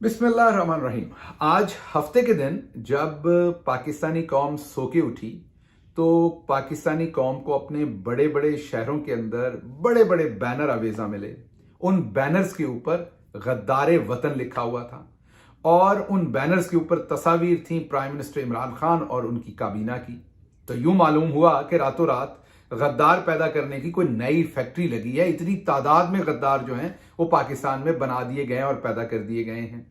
बिस्मिल्लाहिर्रहमानिर्रहीम। आज हफ्ते के दिन जब पाकिस्तानी कौम सो के उठी तो पाकिस्तानी कौम को अपने बड़े बड़े शहरों के अंदर बड़े बड़े बैनर आवेजा मिले। उन बैनर्स के ऊपर गद्दारे वतन लिखा हुआ था और उन बैनर्स के ऊपर तस्वीर थी प्राइम मिनिस्टर इमरान खान और उनकी काबीना की। तो यूं मालूम हुआ कि रातों रात गद्दार पैदा करने की कोई नई फैक्ट्री लगी है। इतनी तादाद में गद्दार जो हैं वो पाकिस्तान में बना दिए गए हैं और पैदा कर दिए गए हैं।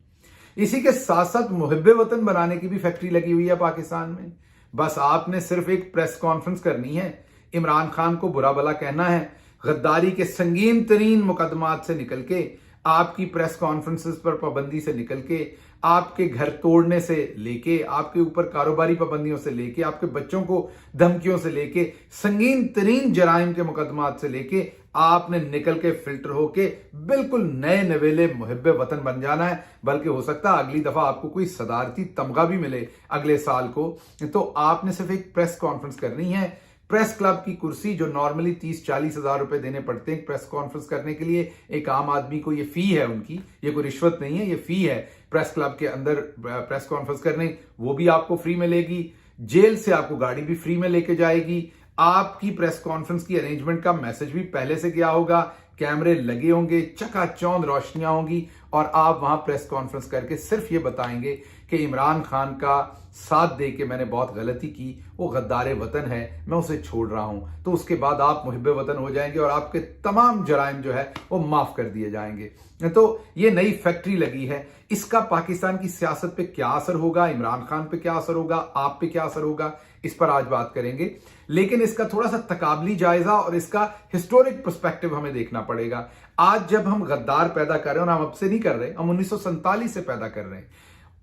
इसी के साथ साथ मुहिब्बे वतन बनाने की भी फैक्ट्री लगी हुई है पाकिस्तान में। बस आपने सिर्फ एक प्रेस कॉन्फ्रेंस करनी है, इमरान खान को बुरा भला कहना है, गद्दारी के संगीन तरीन मुकदमात से निकल के, आपकी प्रेस कॉन्फ्रेंसेस पर पाबंदी से निकल के, आपके घर तोड़ने से लेके, आपके ऊपर कारोबारी पाबंदियों से लेके, आपके बच्चों को धमकियों से लेके, संगीन तरीन जराइम के मुकदमात से लेके आपने निकल के फिल्टर होके बिल्कुल नए नवेले मुहिब्बे वतन बन जाना है। बल्कि हो सकता है अगली दफा आपको कोई सदारती तमगा भी मिले अगले साल को। तो आपने सिर्फ एक प्रेस कॉन्फ्रेंस करनी है। प्रेस क्लब की कुर्सी जो नॉर्मली 30-40 हजार रुपए देने पड़ते हैं प्रेस कॉन्फ्रेंस करने के लिए, एक आम आदमी को ये फी है उनकी, ये कोई रिश्वत नहीं है, ये फी है प्रेस क्लब के अंदर प्रेस कॉन्फ्रेंस करने, वो भी आपको फ्री मिलेगी। जेल से आपको गाड़ी भी फ्री में लेके जाएगी। आपकी प्रेस कॉन्फ्रेंस की अरेंजमेंट का मैसेज भी पहले से गया होगा, कैमरे लगे होंगे, चकाचौंध रोशनियां होंगी और आप वहां प्रेस कॉन्फ्रेंस करके सिर्फ ये बताएंगे कि इमरान खान का साथ दे के मैंने बहुत गलती की, वो गद्दारे वतन है, मैं उसे छोड़ रहा हूं। तो उसके बाद आप मुहिब्बे वतन हो जाएंगे और आपके तमाम जराइम जो है वो माफ कर दिए जाएंगे। तो ये नई फैक्ट्री लगी है, इसका पाकिस्तान की सियासत पे क्या असर होगा, इमरान खान पे क्या असर होगा, आप पे क्या असर होगा, इस पर आज बात करेंगे। लेकिन इसका थोड़ा सा तकाबली जायजा और इसका हिस्टोरिक पर्सपेक्टिव हमें देखना पड़ेगा। आज जब हम गद्दार पैदा कर रहे हैं, और हम अब से नहीं कर रहे, हम 1947 से पैदा कर रहे हैं,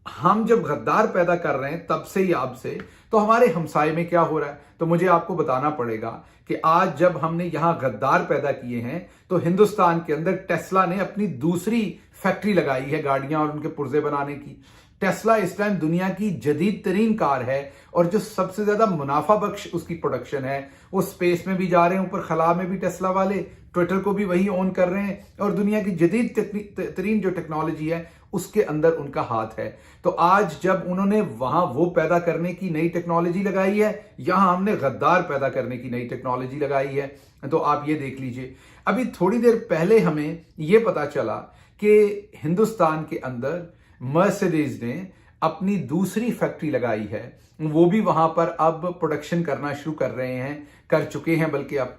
हम जब गद्दार पैदा कर रहे हैं तब से ही अब से, तो हमारे हमसाये में क्या हो रहा है, तो मुझे आपको बताना पड़ेगा कि आज जब हमने यहां गद्दार पैदा किए हैं तो हिंदुस्तान के अंदर टेस्ला ने अपनी दूसरी फैक्ट्री लगाई है गाड़ियां और उनके पुर्जे बनाने की। टेस्ला इस टाइम दुनिया की जदीद तरीन कार है और जो सबसे ज्यादा मुनाफा बख्श उसकी प्रोडक्शन है। वो स्पेस में भी जा रहे हैं, ऊपर खला में भी टेस्ला वाले, ट्विटर को भी वही ओन कर रहे हैं और दुनिया की जदीद तरीन जो टेक्नोलॉजी है उसके अंदर उनका हाथ है। तो आज जब उन्होंने वहां वो पैदा करने की नई टेक्नोलॉजी लगाई है, यहां हमने गद्दार पैदा करने की नई टेक्नोलॉजी लगाई है। तो आप ये देख लीजिए, अभी थोड़ी देर पहले हमें यह पता चला कि हिंदुस्तान के अंदर मर्सिडीज ने अपनी दूसरी फैक्ट्री लगाई है। वो भी वहां पर अब प्रोडक्शन करना शुरू कर रहे हैं, कर चुके हैं बल्कि अब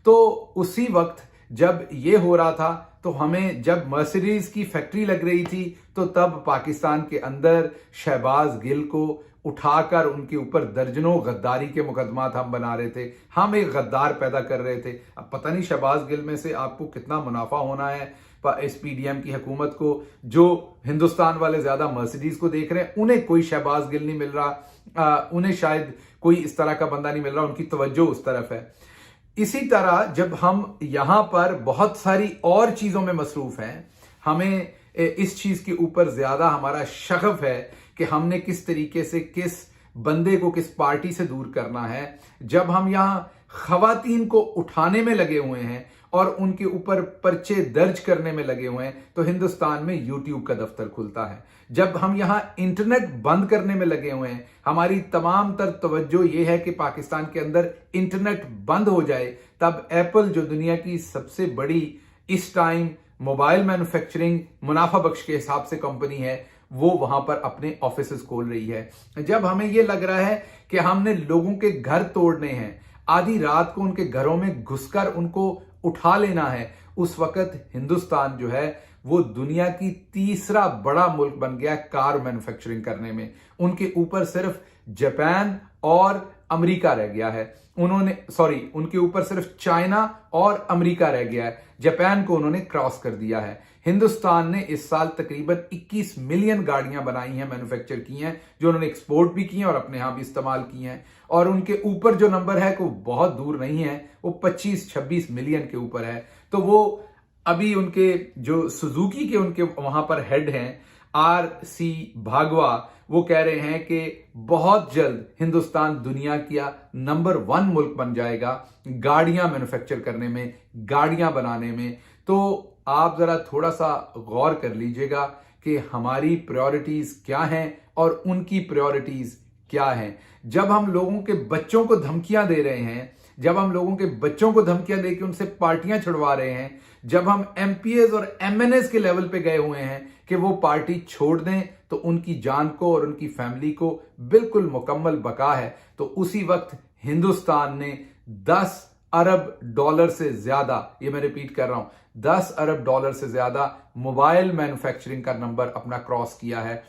तो उसी वक्त जब ये हो रहा था तो हमें, जब मर्सिडीज की फैक्ट्री लग रही थी तो तब पाकिस्तान के अंदर शहबाज गिल को उठाकर उनके ऊपर दर्जनों गद्दारी के मुकदमात हम बना रहे थे। हम एक गद्दार पैदा कर रहे थे। अब पता नहीं शहबाज गिल में से आपको कितना मुनाफा होना है इस पीडीएम की हुकूमत को। जो हिंदुस्तान वाले ज्यादा मर्सिडीज को देख रहे हैं उन्हें कोई शहबाज गिल नहीं मिल रहा, उन्हें शायद कोई इस तरह का बंदा नहीं मिल रहा, उनकी तवज्जो उस तरफ है। इसी तरह जब हम यहां पर बहुत सारी और चीजों में मसरूफ हैं, हमें इस चीज के ऊपर ज्यादा हमारा शगफ है कि हमने किस तरीके से किस बंदे को किस पार्टी से दूर करना है। जब हम यहां खवातीन को उठाने में लगे हुए हैं और उनके ऊपर पर्चे दर्ज करने में लगे हुए हैं तो हिंदुस्तान में यूट्यूब का दफ्तर खुलता है। जब हम यहां इंटरनेट बंद करने में लगे हुए हैं, हमारी तमाम तर तवज्जो यह है कि पाकिस्तान के अंदर इंटरनेट बंद हो जाए, तब एप्पल जो दुनिया की सबसे बड़ी इस टाइम मोबाइल मैन्युफैक्चरिंग मुनाफा बख्श के हिसाब से कंपनी है, वो वहां पर अपने ऑफिसेस खोल रही है। जब हमें यह लग रहा है कि हमने लोगों के घर तोड़ने हैं, आधी रात को उनके घरों में घुसकर उनको उठा लेना है, उस वक्त हिंदुस्तान जो है वो दुनिया की तीसरा बड़ा मुल्क बन गया कार मैन्युफैक्चरिंग करने में। उनके ऊपर सिर्फ जापान और अमेरिका रह गया है। उनके ऊपर सिर्फ चाइना और अमेरिका रह गया है। जापान को उन्होंने क्रॉस कर दिया है। हिंदुस्तान ने इस साल तकरीबन 21 मिलियन गाड़ियां बनाई हैं, मैन्युफैक्चर की हैं, जो उन्होंने एक्सपोर्ट भी की हैं और अपने यहां भी इस्तेमाल की हैं। और उनके ऊपर जो नंबर है वो बहुत दूर नहीं है, वो 25-26 मिलियन के ऊपर है। तो वो अभी उनके जो सुजुकी के उनके वहां पर हेड हैं RC भागवा, वो कह रहे हैं कि बहुत जल्द हिंदुस्तान दुनिया का नंबर 1 मुल्क बन जाएगा गाड़ियां मैन्युफैक्चर करने में, गाड़ियां बनाने में। तो आप जरा थोड़ा सा गौर कर लीजिएगा कि हमारी प्रायोरिटीज क्या हैं और उनकी प्रायोरिटीज क्या हैं। जब हम लोगों के बच्चों को धमकियां दे रहे हैं, जब हम लोगों के बच्चों को धमकियां देकर उनसे पार्टियां छुड़वा रहे हैं, जब हम एमपीएस और एमएनएस के लेवल पे गए हुए हैं कि वो पार्टी छोड़ दें, तो उनकी जान को और उनकी फैमिली को बिल्कुल मुकम्मल बका है। तो उसी वक्त हिंदुस्तान ने 10 अरब डॉलर से ज्यादा, ये मैं रिपीट कर रहा हूं, 10 अरब डॉलर से ज्यादा मोबाइल मैन्युफैक्चरिंग का नंबर अपना क्रॉस किया है।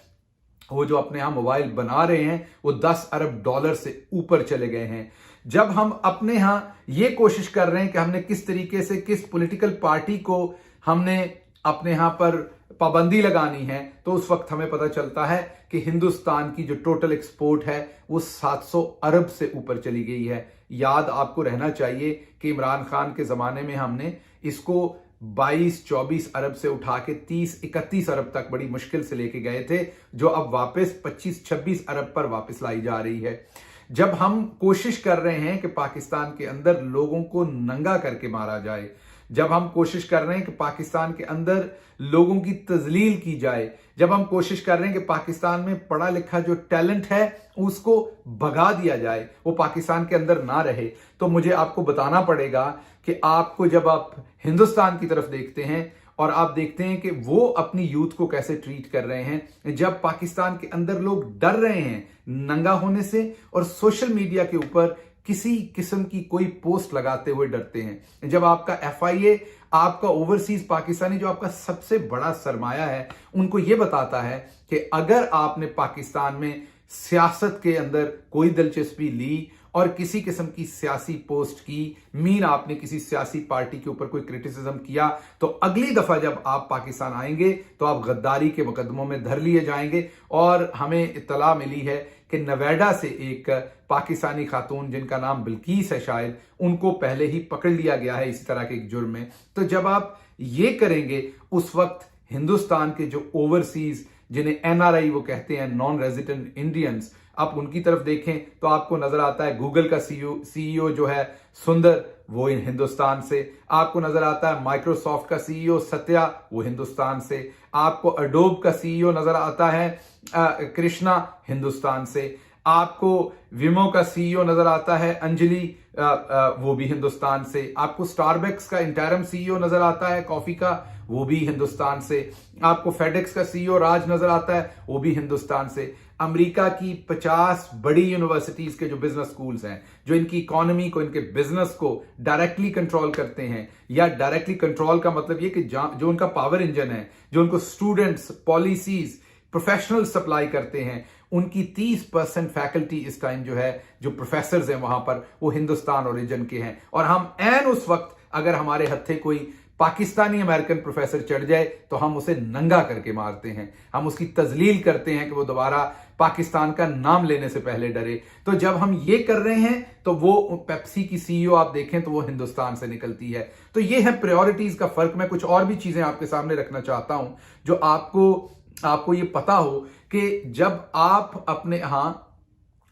वो जो अपने यहां मोबाइल बना रहे हैं वो 10 अरब डॉलर से ऊपर चले गए हैं। जब हम अपने यहां ये कोशिश कर रहे हैं कि हमने किस तरीके से किस पॉलिटिकल पार्टी को हमने अपने यहां पर पाबंदी लगानी है, तो उस वक्त हमें पता चलता है कि हिंदुस्तान की जो टोटल एक्सपोर्ट है वो 700 अरब से ऊपर चली गई है। याद आपको रहना चाहिए कि इमरान खान के जमाने में हमने इसको 22-24 अरब से उठा के 30-31 अरब तक बड़ी मुश्किल से लेके गए थे, जो अब वापस 25-26 अरब पर वापस लाई जा रही है। जब हम कोशिश कर रहे हैं कि पाकिस्तान के अंदर लोगों को नंगा करके मारा जाए, जब हम कोशिश कर रहे हैं कि पाकिस्तान के अंदर लोगों की तजलील की जाए, जब हम कोशिश कर रहे हैं कि पाकिस्तान में पढ़ा लिखा जो टैलेंट है उसको भगा दिया जाए, वो पाकिस्तान के अंदर ना रहे, तो मुझे आपको बताना पड़ेगा कि आपको जब आप हिंदुस्तान की तरफ देखते हैं और आप देखते हैं कि वो अपनी यूथ को कैसे ट्रीट कर रहे हैं, जब पाकिस्तान के अंदर लोग डर रहे हैं नंगा होने से और सोशल मीडिया के ऊपर किसी किस्म की कोई पोस्ट लगाते हुए डरते हैं, जब आपका एफआईए, आपका ओवरसीज पाकिस्तानी जो आपका सबसे बड़ा सरमाया है, उनको यह बताता है कि अगर आपने पाकिस्तान में सियासत के अंदर कोई दिलचस्पी ली और किसी किस्म की सियासी पोस्ट की, मीन आपने किसी सियासी पार्टी के ऊपर कोई क्रिटिसिज्म किया, तो अगली दफा जब आप पाकिस्तान आएंगे तो आप गद्दारी के मुकदमों में धर लिए जाएंगे। और हमें इत्तला मिली है कि नवेडा से एक पाकिस्तानी खातून जिनका नाम बिल्कीस है शायद, उनको पहले ही पकड़ लिया गया है इसी तरह के एक जुर्म में। तो जब आप ये करेंगे उस वक्त हिंदुस्तान के जो ओवरसीज, जिन्हें एनआरआई वो कहते हैं, नॉन रेजिडेंट इंडियंस, आप उनकी तरफ देखें तो आपको नजर आता है गूगल का सीईओ जो है सुंदर, वो हिंदुस्तान से, आपको नजर आता है माइक्रोसॉफ्ट का सीईओ सत्या, वो हिंदुस्तान से, आपको अडोब का सीईओ नजर आता है कृष्णा, हिंदुस्तान से, आपको विमो का सीईओ नजर आता है अंजलि, वो भी हिंदुस्तान से, आपको स्टारबक्स का इंटरिम सीईओ नजर आता है कॉफी का, वो भी हिंदुस्तान से, आपको फेडेक्स का सीईओ राज नजर आता है, वो भी हिंदुस्तान से। अमेरिका की 50 बड़ी यूनिवर्सिटीज के जो बिजनेस स्कूल्स हैं, जो इनकी इकोनॉमी को, इनके बिजनेस को डायरेक्टली कंट्रोल करते हैं, या डायरेक्टली कंट्रोल का मतलब ये कि जो उनका पावर इंजन है, जो उनको स्टूडेंट्स, पॉलिसीज, प्रोफेशनल सप्लाई करते हैं, उनकी 30% फैकल्टी इस टाइम जो है, जो प्रोफेसर्स हैं वहां पर, वो हिंदुस्तान ओरिजिन के हैं। और हम एन उस वक्त अगर हमारे हत्थे कोई पाकिस्तानी अमेरिकन प्रोफेसर चढ़ जाए तो हम उसे नंगा करके मारते हैं, हम उसकी तजलील करते हैं कि वो दोबारा पाकिस्तान का नाम लेने से पहले डरे। तो जब हम ये कर रहे हैं तो वो पेप्सी की सीईओ आप देखें तो वो हिंदुस्तान से निकलती है। तो ये है प्रायोरिटीज का फर्क। मैं कुछ और भी चीजें आपके सामने रखना चाहता हूं जो आपको ये पता हो कि जब आप अपने यहां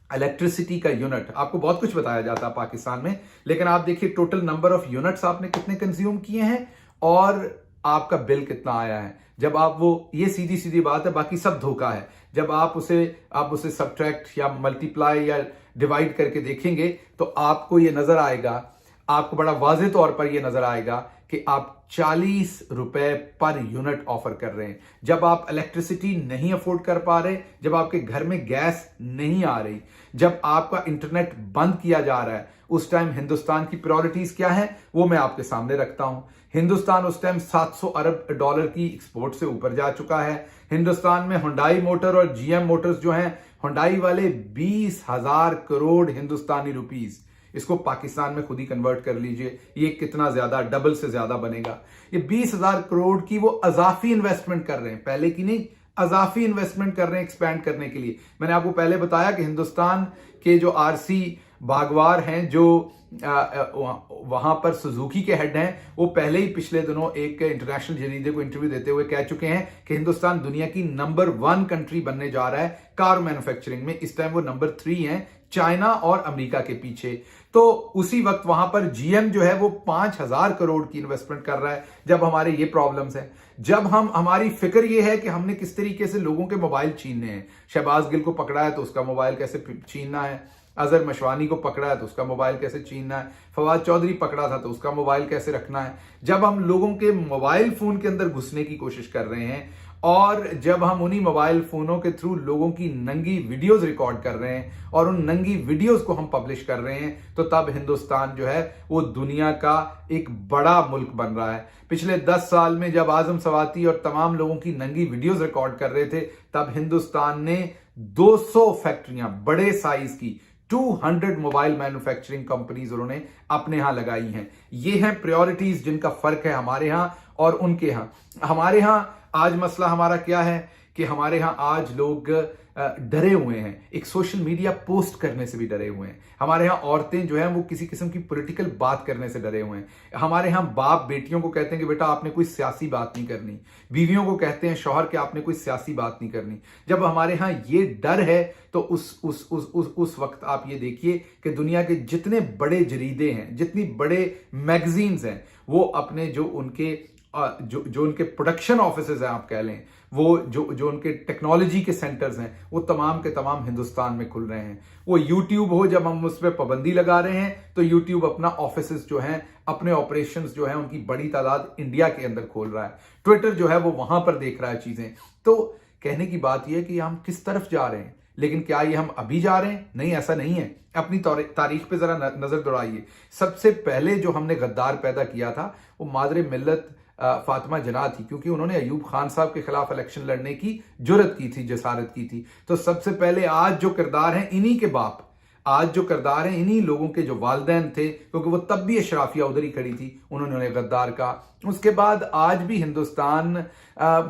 इलेक्ट्रिसिटी का यूनिट, आपको बहुत कुछ बताया जाता है पाकिस्तान में, लेकिन आप देखिए टोटल नंबर ऑफ यूनिट्स आपने कितने कंज्यूम किए हैं और आपका बिल कितना आया है। जब आप ये सीधी सीधी बात है, बाकी सब धोखा है। जब आप उसे सब्ट्रैक्ट या मल्टीप्लाई या डिवाइड करके देखेंगे तो आपको ये नजर आएगा, आपको बड़ा वाज़ेह तौर पर यह नजर आएगा कि आप 40 रुपए पर यूनिट ऑफर कर रहे हैं। जब आप इलेक्ट्रिसिटी नहीं अफोर्ड कर पा रहे, जब आपके घर में गैस नहीं आ रही, जब आपका इंटरनेट बंद किया जा रहा है, उस टाइम हिंदुस्तान की प्रायोरिटीज क्या है वो मैं आपके सामने रखता हूं। हिंदुस्तान उस टाइम 700 अरब डॉलर की एक्सपोर्ट से ऊपर जा चुका है। हिंदुस्तान में हुंडई मोटर और जीएम मोटर्स जो हैं, हुंडई वाले 20,000 करोड़ हिंदुस्तानी रुपीस, इसको पाकिस्तान में खुद ही कन्वर्ट कर लीजिए, ये कितना ज्यादा, डबल से ज्यादा बनेगा। ये 20,000 करोड़ की वो अजाफी इन्वेस्टमेंट कर रहे हैं, पहले की नहीं, अजाफी इन्वेस्टमेंट कर रहे हैं एक्सपैंड करने के लिए। मैंने आपको पहले बताया कि हिंदुस्तान के जो आरसी भागवार हैं, जो वहां पर सुजुकी के हेड हैं, वो पहले ही पिछले दिनों एक इंटरनेशनल जरीदे को इंटरव्यू देते हुए कह चुके हैं कि हिंदुस्तान दुनिया की नंबर 1 कंट्री बनने जा रहा है कार मैन्युफैक्चरिंग में। इस टाइम वो नंबर 3 हैं चाइना और अमेरिका के पीछे। तो उसी वक्त वहां पर जीएम जो है वो 5,000 करोड़ की इन्वेस्टमेंट कर रहा है जब हमारे ये प्रॉब्लम्स हैं। जब हमारी फिक्र ये है कि हमने किस तरीके से लोगों के मोबाइल छीनने हैं। शहबाज गिल को पकड़ा है तो उसका मोबाइल कैसे छीनना है, अजहर मशवानी को पकड़ा है तो उसका मोबाइल कैसे छीनना है, फवाद चौधरी पकड़ा था तो उसका मोबाइल कैसे रखना है। जब हम लोगों के मोबाइल फोन के अंदर घुसने की कोशिश कर रहे हैं और जब हम उन्हीं मोबाइल फोनों के थ्रू लोगों की नंगी वीडियोस रिकॉर्ड कर रहे हैं और उन नंगी वीडियोस को हम पब्लिश कर रहे हैं, तो तब हिंदुस्तान जो है वो दुनिया का एक बड़ा मुल्क बन रहा है। पिछले 10 साल में जब आजम सवाती और तमाम लोगों की नंगी वीडियोस रिकॉर्ड कर रहे थे, तब हिंदुस्तान ने 200 फैक्ट्रियां बड़े साइज की 200 मोबाइल मैन्युफैक्चरिंग कंपनीज उन्होंने अपने यहां लगाई हैं। ये हैं प्रायोरिटीज जिनका फर्क है हमारे यहां और उनके यहां। हमारे यहां आज मसला हमारा क्या है कि हमारे यहां आज लोग डरे हुए हैं, एक सोशल मीडिया पोस्ट करने से भी डरे हुए हैं। हमारे यहां औरतें जो हैं वो किसी किस्म की पॉलिटिकल बात करने से डरे हुए हैं। हमारे यहां बाप बेटियों को कहते हैं कि बेटा आपने कोई सियासी बात नहीं करनी, बीवियों को कहते हैं शौहर कि आपने कोई सियासी बात नहीं करनी। जब हमारे यहां ये डर है तो उस वक्त आप ये देखिए कि दुनिया के जितने बड़े जरीदे हैं, जितनी बड़े मैगजीन्स हैं, वो अपने जो उनके प्रोडक्शन ऑफिसेज हैं आप कह लें, वो जो उनके टेक्नोलॉजी के सेंटर्स हैं, वो तमाम के तमाम हिंदुस्तान में खुल रहे हैं। वो यूट्यूब हो, जब हम उस पर पाबंदी लगा रहे हैं तो यूट्यूब अपना ऑफिसेज जो हैं, अपने ऑपरेशंस जो हैं, उनकी बड़ी तादाद इंडिया के अंदर खोल रहा है। ट्विटर जो है वो वहां पर देख रहा है चीजें। तो कहने की बात यह है कि हम किस तरफ जा रहे हैं, लेकिन क्या ये हम अभी जा रहे हैं? नहीं, ऐसा नहीं है। अपनी तारीख पे जरा नजर दौड़ाइए। सबसे पहले जो हमने गद्दार पैदा किया था वो मादरे मिल्लत फातिमा जना थी, क्योंकि उन्होंने अयूब खान साहब के खिलाफ इलेक्शन लड़ने की जुर्रत की थी, जसारत की थी। तो सबसे पहले आज जो किरदार हैं इन्हीं के बाप, आज जो किरदार हैं इन्हीं लोगों के जो वालिदैन थे, क्योंकि वो तब भी अशराफिया उधर ही खड़ी थी, उन्होंने गद्दार कहा। उसके बाद आज भी हिंदुस्तान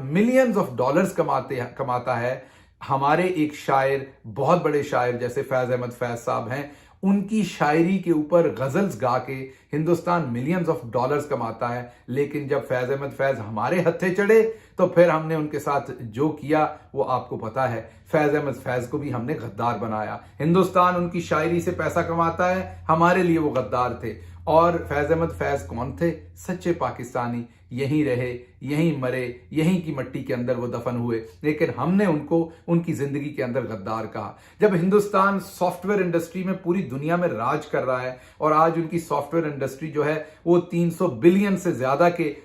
मिलियंस ऑफ डॉलर्स कमाता है। हमारे एक शायर, बहुत बड़े शायर जैसे फैज अहमद फैज साहब हैं, उनकी शायरी के ऊपर गजल्स गा के हिंदुस्तान मिलियंस ऑफ डॉलर्स कमाता है। लेकिन जब फैज अहमद फैज हमारे हत्थे चढ़े तो फिर हमने उनके साथ जो किया वो आपको पता है। फैज अहमद फैज को भी हमने गद्दार बनाया। हिंदुस्तान उनकी शायरी से पैसा कमाता है, हमारे लिए वो गद्दार थे। और फैज अहमद फैज कौन थे? सच्चे पाकिस्तानी, यहीं रहे, यहीं मरे, यहीं की मट्टी के अंदर वो दफन हुए, लेकिन हमने उनको उनकी जिंदगी के अंदर गद्दार कहा। जब हिंदुस्तान सॉफ्टवेयर इंडस्ट्री में पूरी दुनिया में राज कर रहा है और आज उनकी सॉफ्टवेयर इंडस्ट्री जो है वो 300 बिलियन से ज्यादा के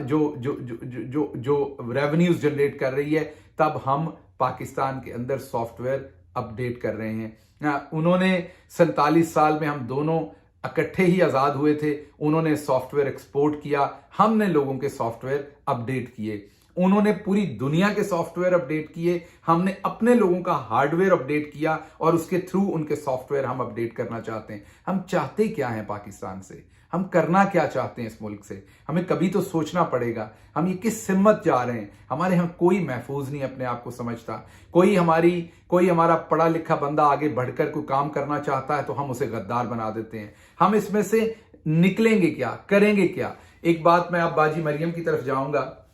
जो रेवेन्यूज जनरेट कर रही है, तब हम पाकिस्तान के अंदर सॉफ्टवेयर अपडेट कर रहे हैं। उन्होंने 47 साल में हम दोनों इकट्ठे ही आजाद हुए थे। उन्होंने सॉफ्टवेयर एक्सपोर्ट किया, हमने लोगों के सॉफ्टवेयर अपडेट किए। उन्होंने पूरी दुनिया के सॉफ्टवेयर अपडेट किए, हमने अपने लोगों का हार्डवेयर अपडेट किया और उसके थ्रू उनके सॉफ्टवेयर हम अपडेट करना चाहते हैं। हम चाहते क्या हैं पाकिस्तान से? हम करना क्या चाहते हैं इस मुल्क से? हमें कभी तो सोचना पड़ेगा। हम ये किस सिमत जा रहे हैं? हमारे यहाँ कोई महफूज नहीं अपने आप को समझता। कोई हमारा पढ़ा लिखा बंदा आगे बढ़कर कोई काम करना चाहता है तो हम उसे गद्दार बना देते हैं। हम इसमें से निकलेंगे क्या, करेंगे क्या? एक बात मैं अब बाजी मरियम की तरफ जाऊंगा।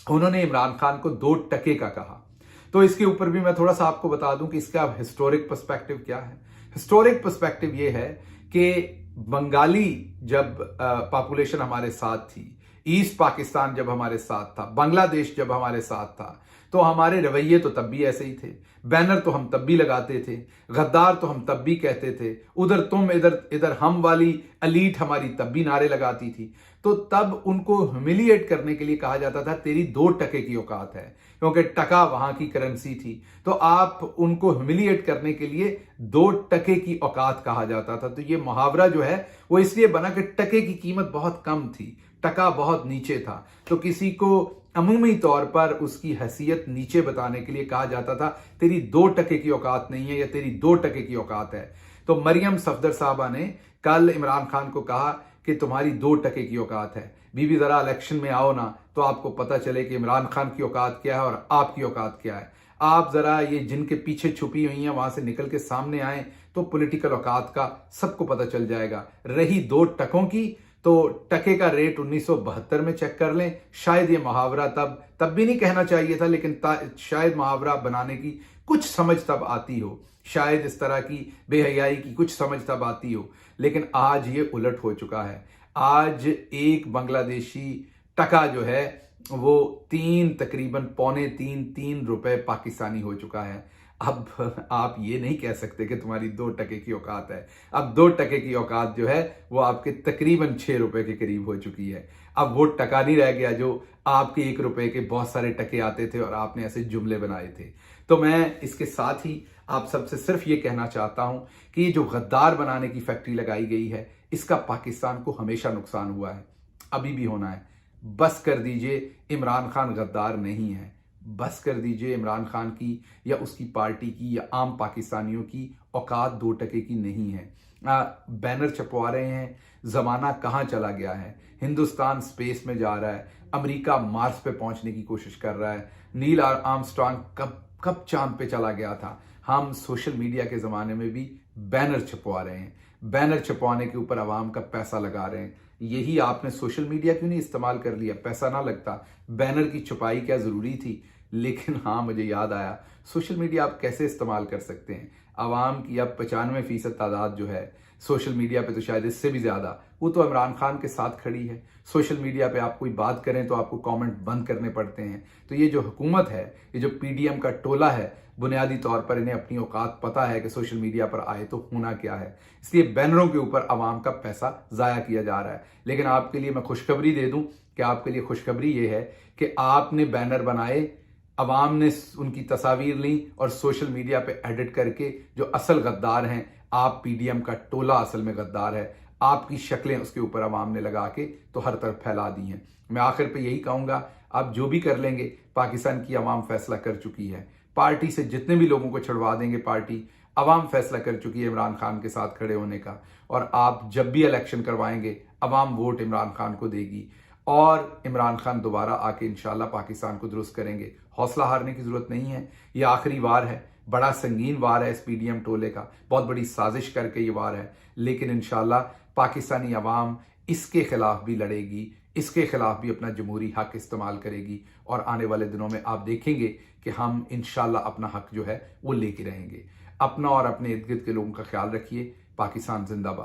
उन्होंने इमरान खान को 2 टके का कहा, तो इसके ऊपर भी मैं थोड़ा सा आपको बता दूं कि इसका हिस्टोरिक पर्सपेक्टिव क्या है। हिस्टोरिक पर्सपेक्टिव ये है कि बंगाली जब पॉपुलेशन हमारे साथ थी, ईस्ट पाकिस्तान जब हमारे साथ था, बांग्लादेश जब हमारे साथ था, तो हमारे रवैये तो तब भी ऐसे ही थे। बैनर तो हम तब भी लगाते थे, गद्दार तो हम तब भी कहते थे, उधर तुम इधर हम वाली एलीट हमारी तब भी नारे लगाती थी। तो तब उनको ह्यूमिलिएट करने के लिए कहा जाता था तेरी 2 टके की औकात है, क्योंकि टका वहां की करेंसी थी। तो आप उनको ह्यूमिलिएट करने के लिए 2 टके की औकात कहा जाता था। तो ये मुहावरा जो है वो इसलिए बना कि टके की कीमत बहुत कम थी, टका बहुत नीचे था। तो किसी को अमूमी तौर पर उसकी हैसियत नीचे बताने के लिए कहा जाता था तेरी 2 टके की औकात नहीं है या तेरी 2 टके की औकात है। तो मरियम सफदर साहबा ने कल इमरान खान को कहा कि तुम्हारी 2 टके की औकात है, बीबी जरा इलेक्शन में आओ ना तो आपको पता चले कि इमरान खान की औकात क्या है और आपकी औकात क्या है। आप जरा ये जिनके पीछे छुपी हुई हैं वहां से निकल के सामने आए तो पॉलिटिकल औकात का सबको पता चल जाएगा। रही 2 टकों की, तो टके का रेट 1972 में चेक कर लें। शायद ये मुहावरा तब भी नहीं कहना चाहिए था, लेकिन शायद मुहावरा बनाने की कुछ समझ तब आती हो, शायद इस तरह की बेहयाई की कुछ समझ तब आती हो। लेकिन आज ये उलट हो चुका है। आज एक बांग्लादेशी टका जो है वो तकरीबन पौने 3 रुपए पाकिस्तानी हो चुका है। अब आप ये नहीं कह सकते कि तुम्हारी 2 टके की औकात है। अब 2 टके की औकात जो है वो आपके तकरीबन 6 रुपए के करीब हो चुकी है। अब वो टका नहीं रह गया जो आपके 1 रुपए के बहुत सारे टके आते थे और आपने ऐसे जुमले बनाए थे। तो मैं इसके साथ ही आप सबसे सिर्फ ये कहना चाहता हूं कि ये जो गद्दार बनाने की फैक्ट्री लगाई गई है, इसका पाकिस्तान को हमेशा नुकसान हुआ है, अभी भी होना है। बस कर दीजिए, इमरान खान गद्दार नहीं है। बस कर दीजिए, इमरान खान की या उसकी पार्टी की या आम पाकिस्तानियों की औकात 2 टके की नहीं है। बैनर छपवा रहे हैं, जमाना कहां चला गया है। हिंदुस्तान स्पेस में जा रहा है, अमेरिका मार्स पे पहुंचने की कोशिश कर रहा है। नील आर्मस्ट्रांग कब चांद पे चला गया था। हम सोशल मीडिया के जमाने में भी बैनर छपवा रहे हैं, बैनर छपवाने के ऊपर आवाम का पैसा लगा रहे हैं। यही आपने सोशल मीडिया क्यों नहीं इस्तेमाल कर लिया? पैसा ना लगता, बैनर की छपाई क्या जरूरी थी? लेकिन हाँ, मुझे याद आया, सोशल मीडिया आप कैसे इस्तेमाल कर सकते हैं। आवाम की अब 95% तादाद जो है सोशल मीडिया पे, तो शायद इससे भी ज्यादा, वो तो इमरान खान के साथ खड़ी है। सोशल मीडिया पे आप कोई बात करें तो आपको कमेंट बंद करने पड़ते हैं। तो ये जो हुकूमत है, ये जो पीडीएम का टोला है, बुनियादी तौर पर इन्हें अपनी औकात पता है कि सोशल मीडिया पर आए तो होना क्या है। इसलिए बैनरों के ऊपर आवाम का पैसा जाया किया जा रहा है। लेकिन आपके लिए मैं खुशखबरी दे दूं कि आपके लिए खुशखबरी ये है कि आपने बैनर बनाए, अवाम ने उनकी तस्वीर ली और सोशल मीडिया पे एडिट करके जो असल गद्दार हैं, आप पीडीएम का टोला असल में गद्दार है, आपकी शक्लें उसके ऊपर अवाम ने लगा के तो हर तरफ फैला दी हैं। मैं आखिर पे यही कहूंगा, आप जो भी कर लेंगे, पाकिस्तान की अवाम फैसला कर चुकी है। पार्टी से जितने भी लोगों को छुड़वा देंगे, पार्टी अवाम फैसला कर चुकी है इमरान खान के साथ खड़े होने का। और आप जब भी इलेक्शन करवाएंगे, अवाम वोट इमरान खान को देगी और इमरान खान दोबारा आके इंशाल्लाह पाकिस्तान को दुरुस्त करेंगे। हौसला हारने की जरूरत नहीं है। ये आखिरी वार है, बड़ा संगीन वार है इस पीडीएम टोले का, बहुत बड़ी साजिश करके ये वार है। लेकिन इंशाल्लाह पाकिस्तानी अवाम इसके खिलाफ भी लड़ेगी, इसके खिलाफ भी अपना जमहूरी हक इस्तेमाल करेगी और आने वाले दिनों में आप देखेंगे कि हम इंशाल्लाह अपना हक जो है वो लेके रहेंगे। अपना और अपने इर्द गिर्द के लोगों का ख्याल रखिए। पाकिस्तान जिंदाबाद।